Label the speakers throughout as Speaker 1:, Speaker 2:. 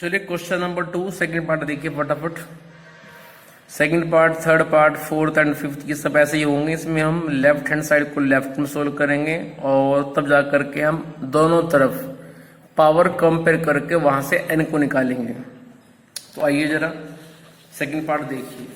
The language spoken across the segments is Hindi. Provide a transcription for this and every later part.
Speaker 1: चलिए क्वेश्चन नंबर 2 सेकंड पार्ट देखिए फटाफट। Second part, third part, fourth and fifth ये सब ऐसे ही होंगे। इसमें हम लेफ्ट हैंड साइड को लेफ्ट में सोल्व करेंगे और तब जा करके हम दोनों तरफ पावर कंपेयर करके वहां से एन को निकालेंगे। तो आइए जरा सेकंड पार्ट देखिए।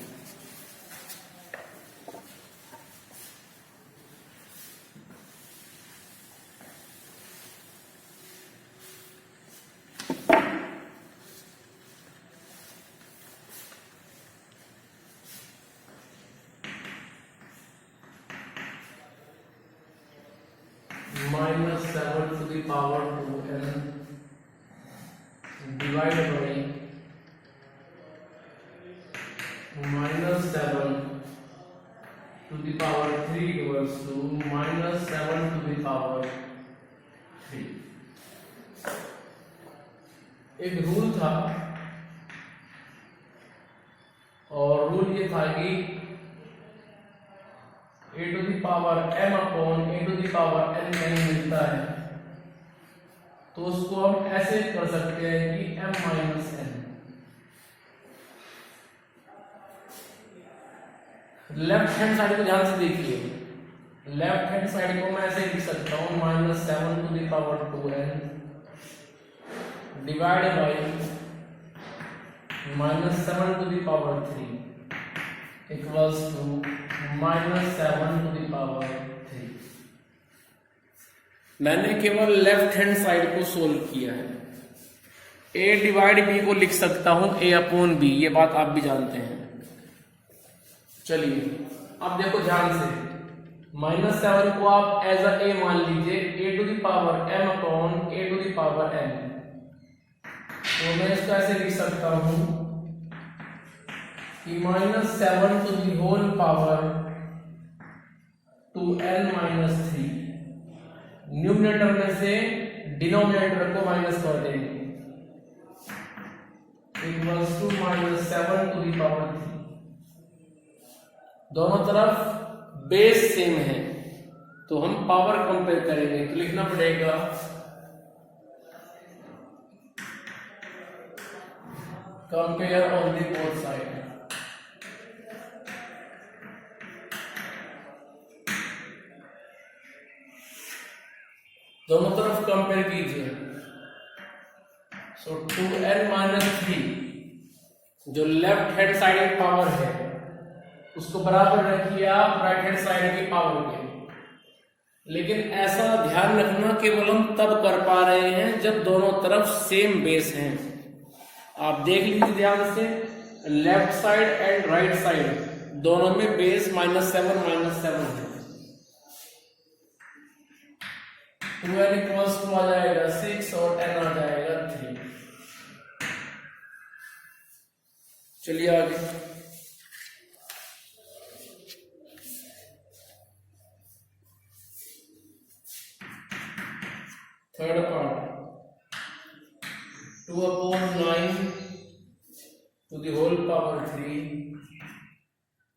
Speaker 1: -7 to the power 2n divided by -7 to the power 3 equals to -7 to the power 3। एक रूल था और रूल ये था कि a to the power m upon a to the power n नहीं मिलता है, तो उसको हम ऐसे कर सकते हैं कि m minus n। Left hand side को ध्यान से देखिए। लेफ्ट हैंड साइड को मैं ऐसे लिख सकता हूं -7 to the power 2n divide by -7 to the power 3 equals to -7 to the power 3। मैंने केवल लेफ्ट हैंड साइड को सोल्व किया है। a डिवाइड b को लिख सकता हूं a अपॉन b, ये बात आप भी जानते हैं। चलिए अब देखो ध्यान से, -7 को आप एज a मान लीजिए, a to the power m upon a to the power n। तो मैं इसको ऐसे लिख सकता हूं कि -7 to the whole power 2n minus 3। Numerator में से डिनोमिनेटर को माइनस कर देंगे, equals to -7 to the power 3। दोनों तरफ बेस सेम है तो हम पावर कंपेयर करेंगे, तो लिखना पड़ेगा compare on the both side. दोनों तरफ कंपेयर कीजिए। सो 2n माइनस 3 जो लेफ्ट हैंड साइड की पावर है उसको बराबर रखिए आप राइट हैंड साइड की पावर के। लेकिन ऐसा ध्यान रखना केवल हम तब कर पा रहे हैं जब दोनों तरफ सेम बेस हैं। आप देख लीजिए ध्यान से, left side and right side दोनों में बेस -7 है। 2n इक्वल्स टू आ जाएगा 6 और n आ जाएगा 3। चलिए आगे। Third part, 2/9 to the whole power 3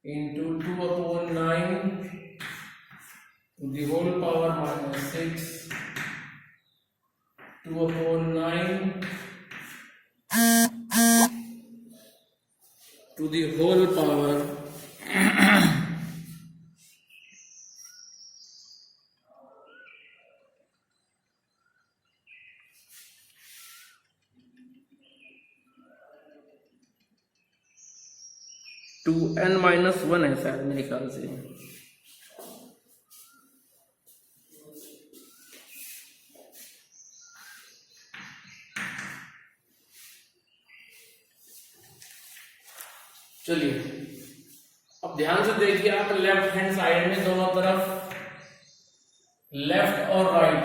Speaker 1: into 2/9 to the whole power -6 2/9 to the whole power 2n minus 1 है शायद मेरे ख्याल से। चलिए अब ध्यान से देखिए, आप लेफ्ट हैंड साइड में दोनों तरफ लेफ्ट और राइट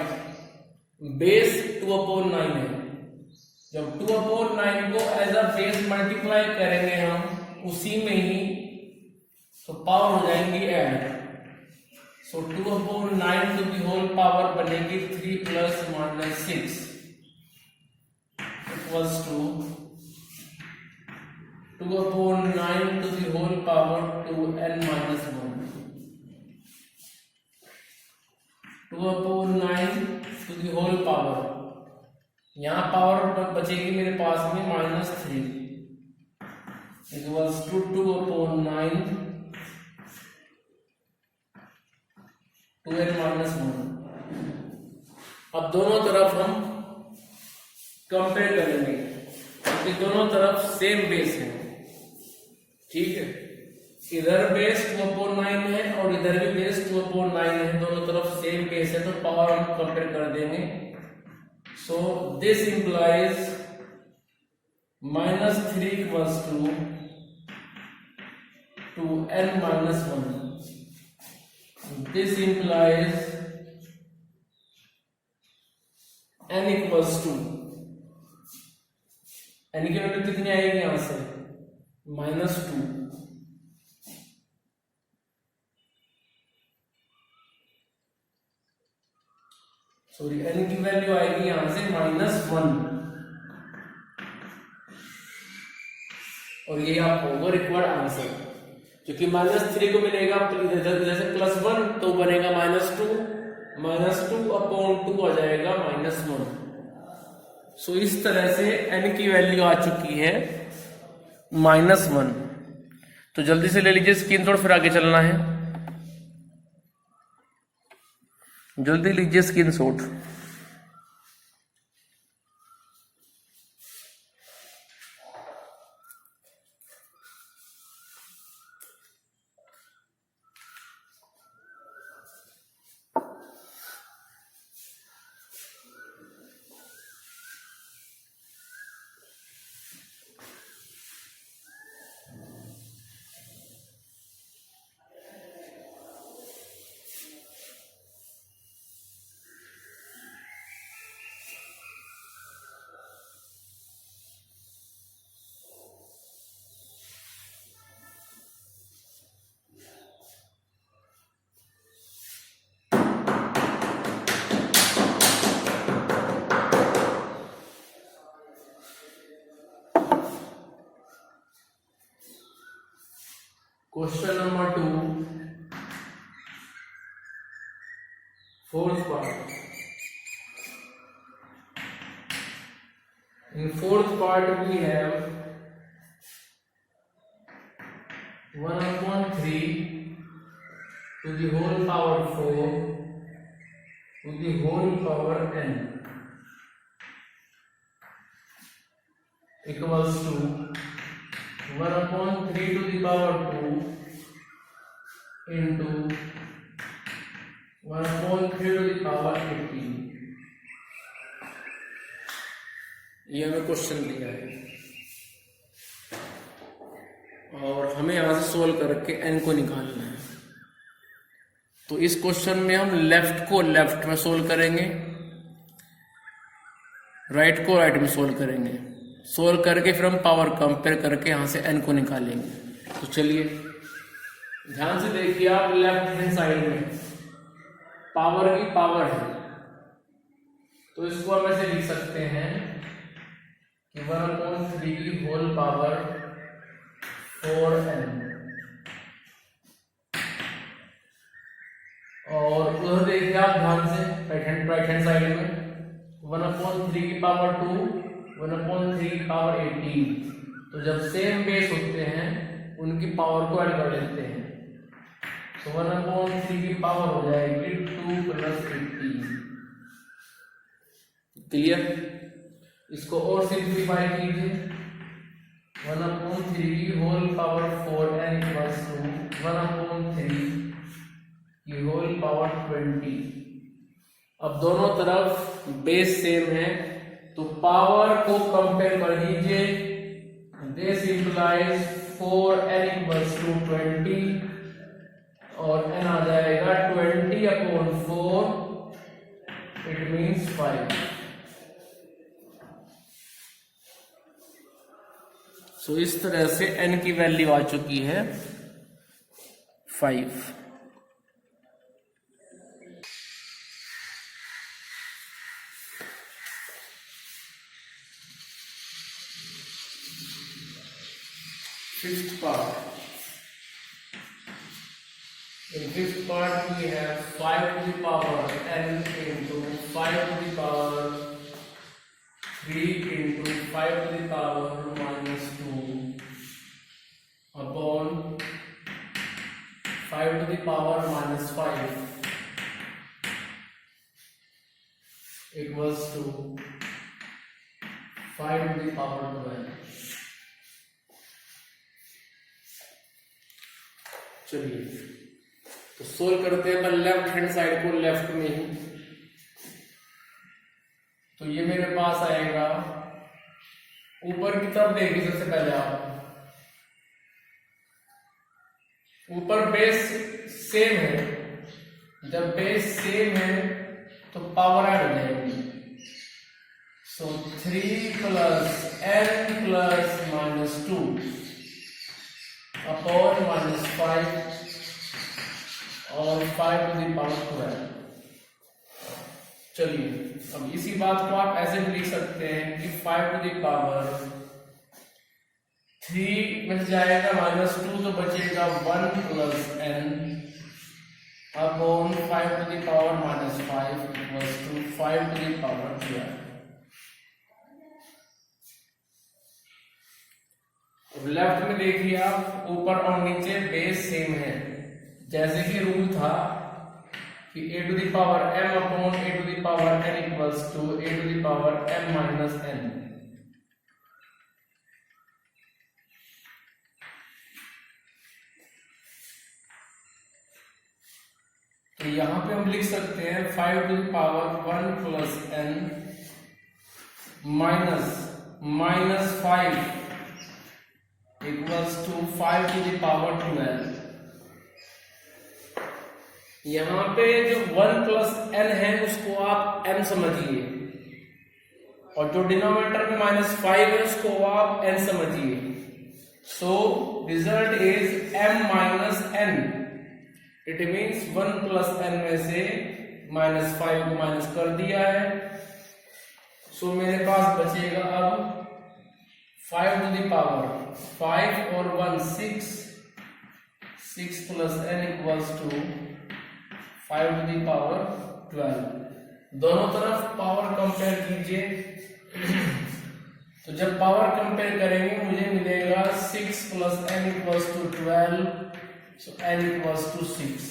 Speaker 1: बेस 2/9 है। जब 2/9 को एज अ बेस मल्टीप्लाई करेंगे हम उसी में ही, तो पावर हो जाएंगी add. So 2/9 to the whole power बनेगी 3 plus -6 equals to 2/9 to the whole power 2n minus 1। 2/9 to the whole power यहाँ पावर बचेगी मेरे पास में -3 इक्वल्स टू 2/9 2n-1। अब दोनों तरफ हम कंपेयर करेंगे क्योंकि दोनों तरफ सेम बेस है, ठीक है। इधर बेस 2/9 है और इधर भी बेस 2/9 है, दोनों तरफ सेम बेस है, तो पावर हम कंपेयर कर देंगे। So this implies -3 equals to 2n-1। This implies n equals to, n की वैल्यू कितनी आएगी यहां से -2, सॉरी n की वैल्यू आएगी यहां से -1 और ये आपको होगा रिक्वायर्ड आंसर, क्योंकि -3 को मिलेगा जैसे +1 तो बनेगा -2/2 आ जाएगा -1। सो इस तरह से n की वैल्यू आ चुकी है -1। तो जल्दी से ले लीजिए स्क्रीनशॉट, फिर आगे चलना है। जल्दी लीजिए screenshot. Question number 2, fourth part. In fourth part we have 1/3 to the whole power 4 to the whole power n equals to 1/3 to the power 2 into 1/3 to the power 18। ये हमें क्वेश्चन दिया है और हमें यहां से सोल्व करके n को निकालना है। तो इस क्वेश्चन में हम लेफ्ट को लेफ्ट में सोल्व करेंगे, राइट को राइट में सोल्व करेंगे। सोल्व करके फिर हम पावर कंपेयर करके यहां से n को निकालेंगे। तो चलिए ध्यान से देखिए आप, लेफ्ट हैंड साइड में पावर की पावर है, तो इसको हम ऐसे लिख सकते हैं कि 1/3 की होल पावर 4n, और उधर देखिए आप ध्यान से राइट हैंड साइड में 1/3 की पावर 2 1/3 की पावर 18। तो जब सेम बेस होते हैं उनकी पावर को ऐड कर लेते हैं, तो 1/3 की पावर हो जाएगी 2 + 18। क्लियर? इसको और सिंप्लीफाई कीजिए, 1/3 की whole power 4n equals to 1/3 की होल पावर 20। अब दोनों तरफ बेस सेम है तो पावर को कंपेयर कर लीजिए। This implies 4n equals to 20 और n आ जाएगा 20/4, इट मीन्स 5। सो इस तरह से n की वैल्यू आ चुकी है 5। Fifth part. In fifth part we have 5 to the power n into 5 to the power 3 into 5 to the power minus 2 upon 5 to the power minus 5 equals to 5 to the power 12. चलिए तो सोल्व करते हैं लेफ्ट हैंड साइड को लेफ्ट में ही। तो ये मेरे पास आएगा, ऊपर की तरफ देखिए सबसे पहले आप, ऊपर बेस सेम है, जब बेस सेम है तो पावर ऐड हो जाएगी। सो 3 plus n plus minus 2 upon minus 5 और 5 टू द पावर 12। चलिए अब इसी बात को आप ऐसे भी लिख सकते हैं कि 5 टू द पावर 3 बच जाएगा माइनस 2 तो बचेगा 1 plus n upon 5 to the power minus 5 equals to 5 to the power 12। अब लेफ्ट में देखिए आप, ऊपर और नीचे बेस सेम है, जैसे कि रूल था कि a to the power m upon a to the power n equals to a to the power m minus n। तो यहां पे हम लिख सकते हैं 5 to the power 1 plus n minus 5 equals to 5 to the power 12। यहां पे जो 1 प्लस n है उसको आप m समझिए, और जो डिनोमिनेटर में माइनस 5 है उसको आप n समझिए। So result is m minus n। It means 1 plus n में से माइनस 5 को माइनस कर दिया है। सो मेरे पास बचेगा अब 5 टू द पावर 5 और 1 6 plus n equals to 5 to the power 12। दोनों तरफ पावर कंपेयर कीजिए। तो जब पावर कंपेयर करेंगे मुझे मिलेगा 6 plus n equals to 12, so n equals to 6।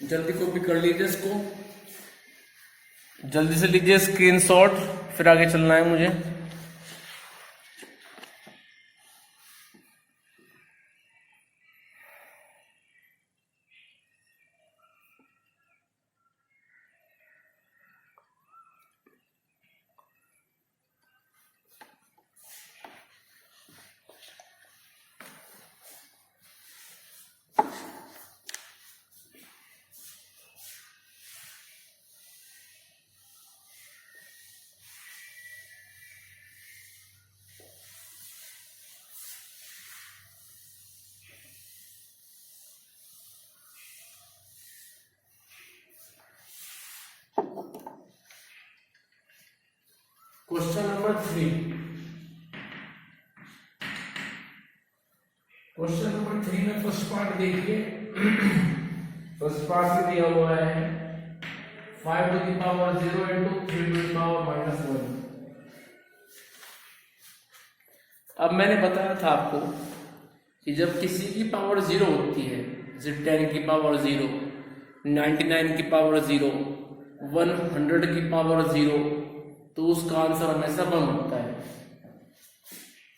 Speaker 1: जल्दी कॉपी कर लीजिए इसको, जल्दी से लीजिए स्क्रीनशॉट, फिर आगे चलना है मुझे। Question number 3। क्वेश्चन नंबर 3 में फर्स्ट पार्ट देखिए। फर्स्ट पार्ट में दिया हुआ है 5 to the power 0 into 3 to the power minus 1। अब मैंने बताया था आपको कि जब किसी की पावर 0 होती है, जैसे 10 की पावर 0, 99 की पावर 0, 100 की पावर 0, तो उसका आंसर हमेशा 1 होता है।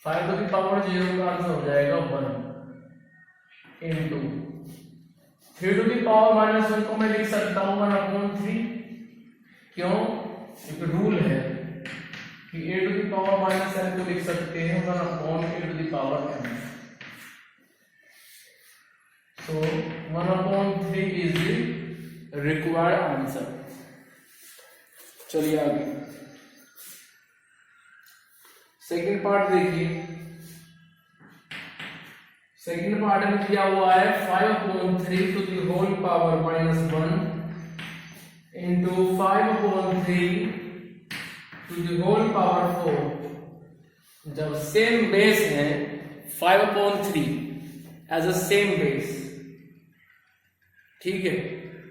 Speaker 1: 5 टू द पावर 0 का आंसर हो जाएगा 1 into 3 to the power minus 1 को मैं लिख सकता हूं 1/3। क्यों? एक रूल है कि a to the power minus n को लिख सकते हैं 1/a to the power n। So 1/3 is the required answer. चलिए आगे सेकंड पार्ट देखिए। सेकंड पार्ट में किया हुआ है 5/3 to the whole power minus 1 into 5/3 to the whole power 4। जब सेम बेस है 5/3 एज अ सेम बेस, ठीक है,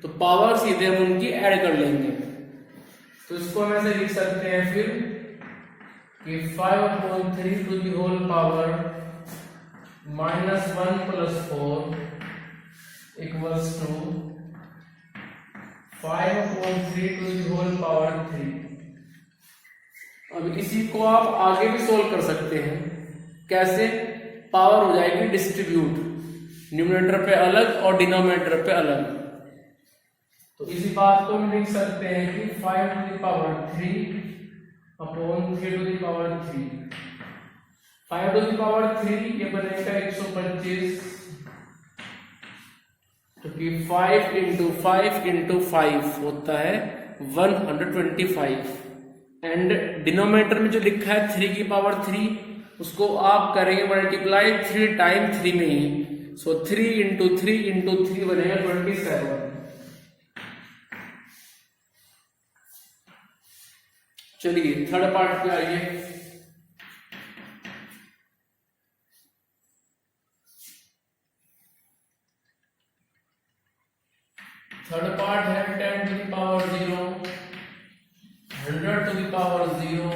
Speaker 1: तो पावर सीधे हम उनकी ऐड कर लेंगे। तो इसको हम ऐसे लिख सकते हैं फिर कि 5/3 to the whole power -1 + 4 equals to 5/3 to the whole power 3। अब इसी को आप आगे भी सोल्व कर सकते हैं। कैसे? पावर हो जाएगी डिस्ट्रीब्यूट, न्यूमरेटर पे अलग और डिनोमिनेटर पे अलग। तो इसी बात को हम लिख सकते हैं कि 5/3 अपॉन 3/3। 5/3 ये बनेगा 125, क्योंकि 5 × 5 × 5 होता है 125। एंड डिनोमिनेटर में जो लिखा है 3/3 उसको आप करेंगे मल्टीप्लाई 3 टाइम 3 में ही। सो 3 × 3 × 3 बनेगा 27। चलिए थर्ड पार्ट पे आइए। थर्ड पार्ट है 10 to the power 0, 100 to the power 0,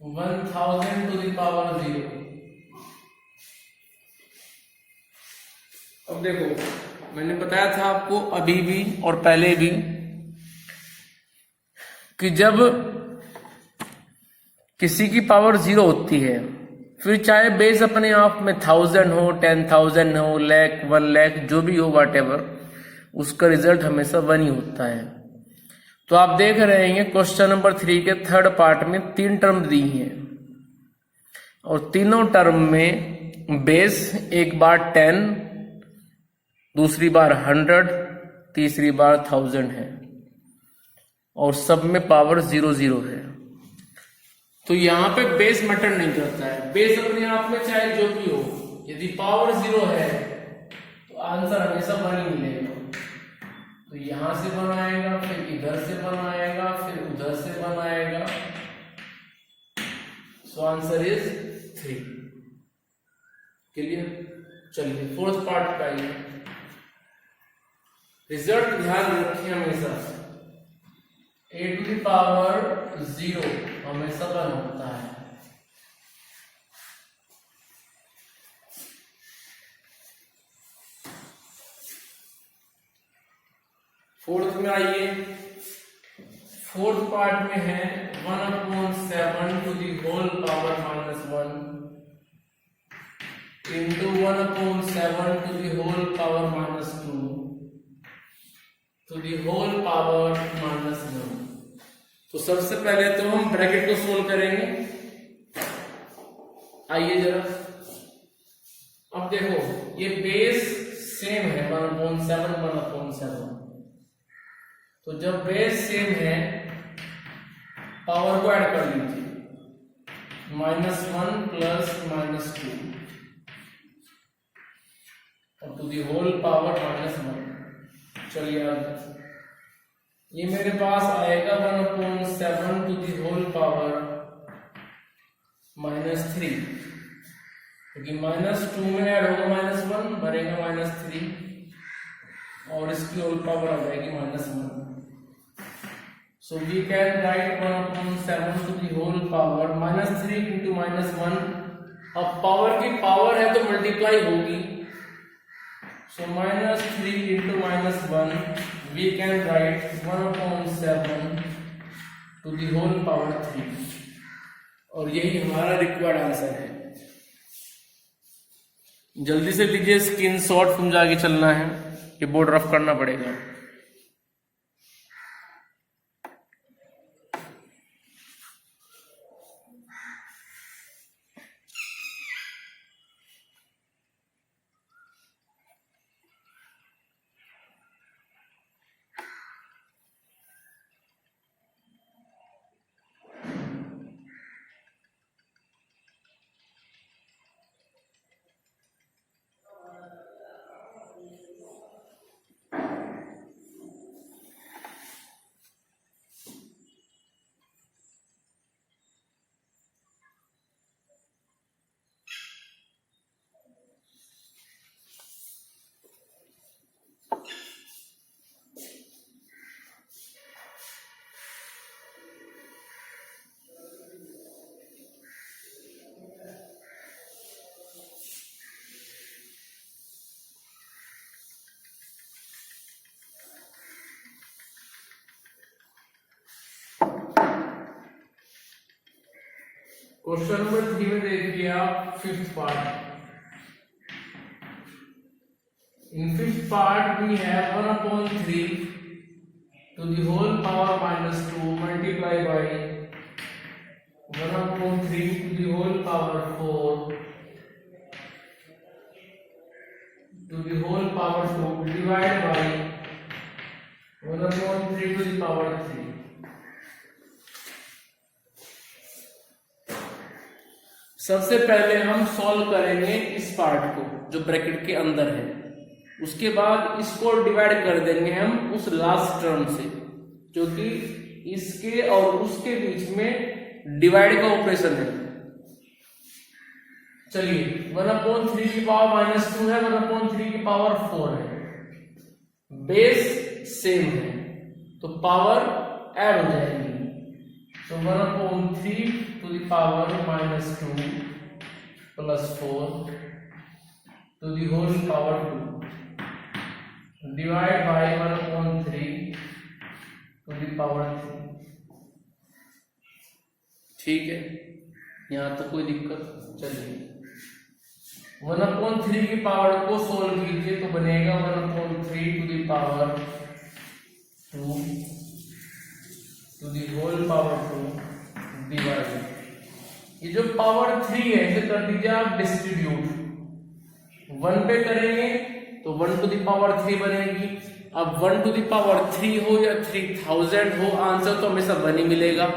Speaker 1: 1000 to the power 0। अब देखो, मैंने बताया था आपको अभी भी और पहले भी कि जब किसी की पावर 0 होती है, फिर चाहे बेस अपने आप में 1000 हो, 10,000 हो, लाख, 1 लाख, जो भी हो, व्हाटएवर, उसका रिजल्ट हमेशा 1 ही होता है। तो आप देख रहे हैं क्वेश्चन नंबर 3 के थर्ड पार्ट में 3 टर्म दी हैं और तीनों टर्म में बेस एक बार 10, दूसरी बार 100, तीसरी बार 1000 है और सब में पावर 0 0 है। तो यहां पे बेस मैटर नहीं करता है, बेस अपने आप में चाहे जो भी हो, यदि पावर 0 है तो आंसर हमेशा 1 ही मिलेगा। तो यहां से 1 आएगा, फिर इधर से 1 आएगा, फिर उधर से 1 आएगा। So answer is 3। क्लियर? चलिए फोर्थ पार्ट का आइए। रिजल्ट ध्यान रखिए हमेशा, a to the power 0 हमेशा 1 होता है। फोर्थ में आइए। फोर्थ पार्ट में है 1/7 to the whole power -1 into 1/7 to the whole power -2 to the whole power -1। तो सबसे पहले तो हम ब्रैकेट को सोल्व करेंगे। आइए जरा, अब देखो ये बेस सेम है 1/7 1/7। तो जब बेस सेम है पावर को ऐड कर लीजिए, -1 प्लस -2 और टू दी होल पावर -1। चलिए अब ये मेरे पास आएगा 1/7 टू दी होल पावर -3, क्योंकि -2 में ऐड होगा -1 बनेगा -3 और इसकी होल पावर आ जाएगी -1। So we can write 1/7 to the whole power -3 into -1। अब पावर की पावर है तो मल्टीप्लाई होगी। So -3 into -1 we can write 1/7 to the whole power 3 और यही हमारा रिक्वायर्ड आंसर है। जल्दी से लीजिए स्क्रीनशॉट, तुम जाके चलना है, ये बोर्ड रफ करना पड़ेगा। क्वेश्चन नंबर 3 में देखिए आप fifth part. In fifth part we have 1/3 to the whole power minus 2 multiply by 1/3 to the whole power 4 to the whole power 2 divided by 1/3 to the power 3। सबसे पहले हम सॉल्व करेंगे इस पार्ट को जो ब्रैकेट के अंदर है, उसके बाद इसको डिवाइड कर देंगे हम उस लास्ट टर्म से जो कि इसके और उसके बीच में डिवाइड का ऑपरेशन है। चलिए 1/3 की पावर -2 है, 1/3 की पावर 4 है, बेस सेम है तो पावर ऐड हो जाएगी। तो 1/3 to the power -2 plus 4 to the whole power 2 divide by 1/3 to the power 3। ठीक है, यहां तो कोई दिक्कत। चलिए 1/3 की पावर को सोल्व कीजिए तो बनेगा 1/3 to the power 2 to the whole power 2 divide. ये जो पावर 3 है इसे कर दीजिए आप डिस्ट्रीब्यूट, 1 पे करेंगे तो 1 to the power 3 बनेगी। अब 1 to the power 3 हो या 3000 हो, आंसर तो हमेशा 1 ही मिलेगा,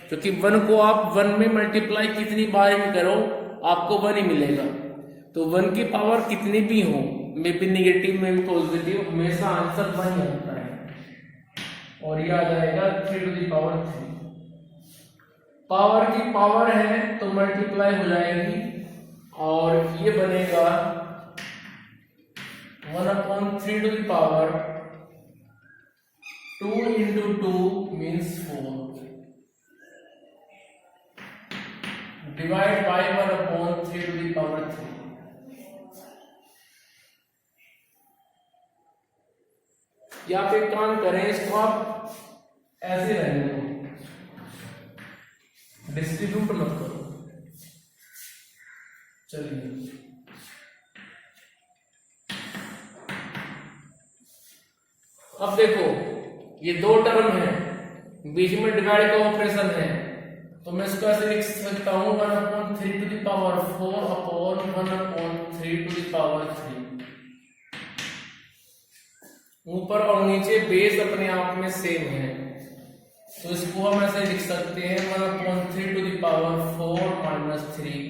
Speaker 1: क्योंकि 1 को आप 1 में मल्टीप्लाई कितनी बार भी करो आपको 1 ही मिलेगा। तो 1 की पावर कितनी भी हो, मे बी निगेटिव में भी पॉजिटिव, हमेशा आंसर 1 ही होता है और ये आ जाएगा 3 to the power 3। पावर की पावर है तो मल्टीप्लाई हो जाएगी और ये बनेगा 1/3 to the power 2 into 2 means 4 divide by 1/3 to the power 3। या आप एक काम करें, इसको आप ऐसे रहने दो, डिस्ट्रीब्यूट मत करो। चलिए अब देखो ये दो टर्म है, बीच में डिवाइड का ऑपरेशन है, तो मैं इसको ऐसे लिख सकता हूं 1/3 to the power 4 upon 1/3 to the power 3। ऊपर और नीचे बेस अपने आप में सेम है, तो इसको हम ऐसे लिख सकते हैं 1/3 to the power 4 minus 3।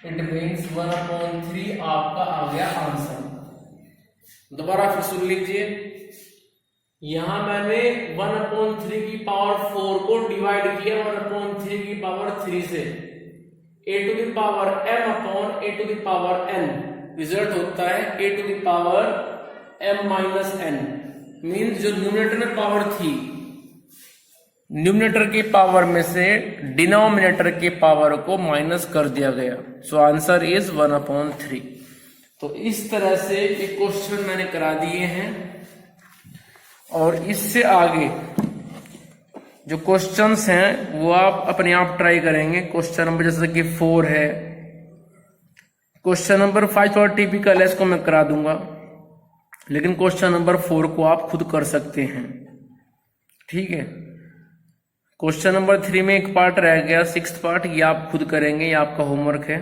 Speaker 1: It means 1/3 आपका आ गया आंसर। दोबारा फिर सुन लीजिए, यहां मैंने 1/3 की पावर 4 को डिवाइड किया 1/3 की पावर 3 से, a to the power m upon a to the power n, result होता है a to the power m minus n। Means जो न्यूमरेटर में पावर थी, न्यूमरेटर की पावर में से डिनोमिनेटर की पावर को माइनस कर दिया गया, सो आंसर इज 1/3। तो इस तरह से ये क्वेश्चन मैंने करा दिए हैं और इससे आगे जो क्वेश्चंस हैं वो आप अपने आप ट्राई करेंगे। क्वेश्चन नंबर जैसे कि 4 है, क्वेश्चन नंबर 5 थोड़ा टिपिकल है, इसको मैं करा दूंगा, लेकिन क्वेश्चन नंबर 4 को आप खुद कर सकते हैं। ठीक है, क्वेश्चन नंबर 3 में एक पार्ट रह गया, 6th पार्ट, ये आप खुद करेंगे, ये आपका होमवर्क है।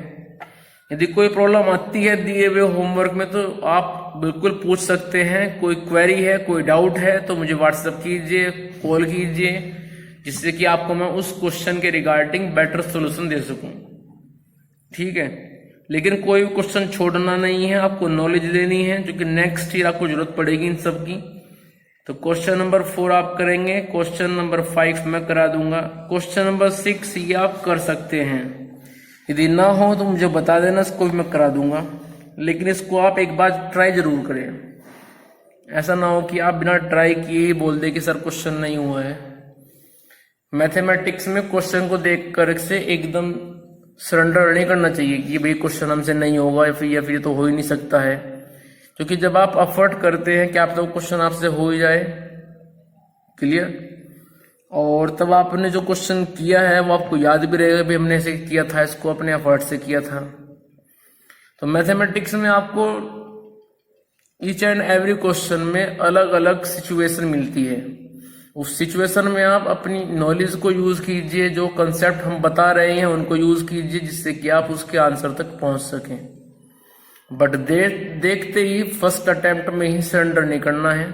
Speaker 1: यदि कोई प्रॉब्लम आती है दिए हुए होमवर्क में तो आप बिल्कुल पूछ सकते हैं, कोई क्वेरी है, कोई डाउट है तो मुझे व्हाट्सएप कीजिए, कॉल कीजिए, जिससे कि आपको मैं उस क्वेश्चन के रिगार्डिंग बेटर सोल्यूशन दे सकूं। ठीक है, लेकिन कोई भी क्वेश्चन छोड़ना नहीं है, आपको नॉलेज लेनी है, जो कि नेक्स्ट ईयर आपको जरूरत पड़ेगी इन सब की। तो क्वेश्चन नंबर 4 आप करेंगे, क्वेश्चन नंबर 5 मैं करा दूंगा, क्वेश्चन नंबर 6 ये आप कर सकते हैं। यदि ना हो तो मुझे बता देना, इसको भी मैं करा दूंगा, लेकिन इसको आप एक बार ट्राई जरूर करें। ऐसा ना हो कि आप बिना ट्राई किए ही बोल दे कि सर क्वेश्चन नहीं हुआ है। मैथमेटिक्स में क्वेश्चन को देख कर से एकदम सरेंडर नहीं करना चाहिए कि भाई क्वेश्चन हमसे नहीं होगा या फिर तो हो ही नहीं सकता है, क्योंकि जब आप एफर्ट करते हैं कि आप तो क्वेश्चन आपसे हो ही जाए, क्लियर, और तब आपने जो क्वेश्चन किया है वो आपको याद भी रहेगा भी हमने ऐसे किया था, इसको अपने एफर्ट से किया था। तो मैथमेटिक्स में आपको ईच एंड एवरी क्वेश्चन में अलग अलग सिचुएशन मिलती है। उस सिचुएशन में आप अपनी नॉलेज को यूज कीजिए, जो कंसेप्ट हम बता रहे हैं उनको यूज कीजिए, जिससे कि आप उसके आंसर तक पहुंच सकें। बट देखते ही फर्स्ट अटेम्प्ट में ही सरेंडर नहीं करना है।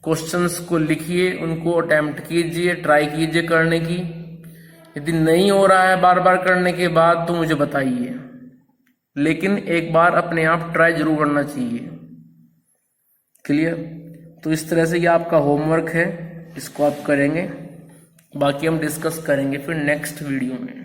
Speaker 1: क्वेश्चंस को लिखिए, उनको अटेम्प्ट कीजिए, ट्राई कीजिए करने की। यदि नहीं हो रहा है बार बार करने के बाद तो मुझे बताइए, लेकिन एक बार अपने आप ट्राई जरूर करना चाहिए। क्लियर? तो इस तरह से ये आपका होमवर्क है, इसको आप करेंगे, बाकी हम डिस्कस करेंगे फिर नेक्स्ट वीडियो में।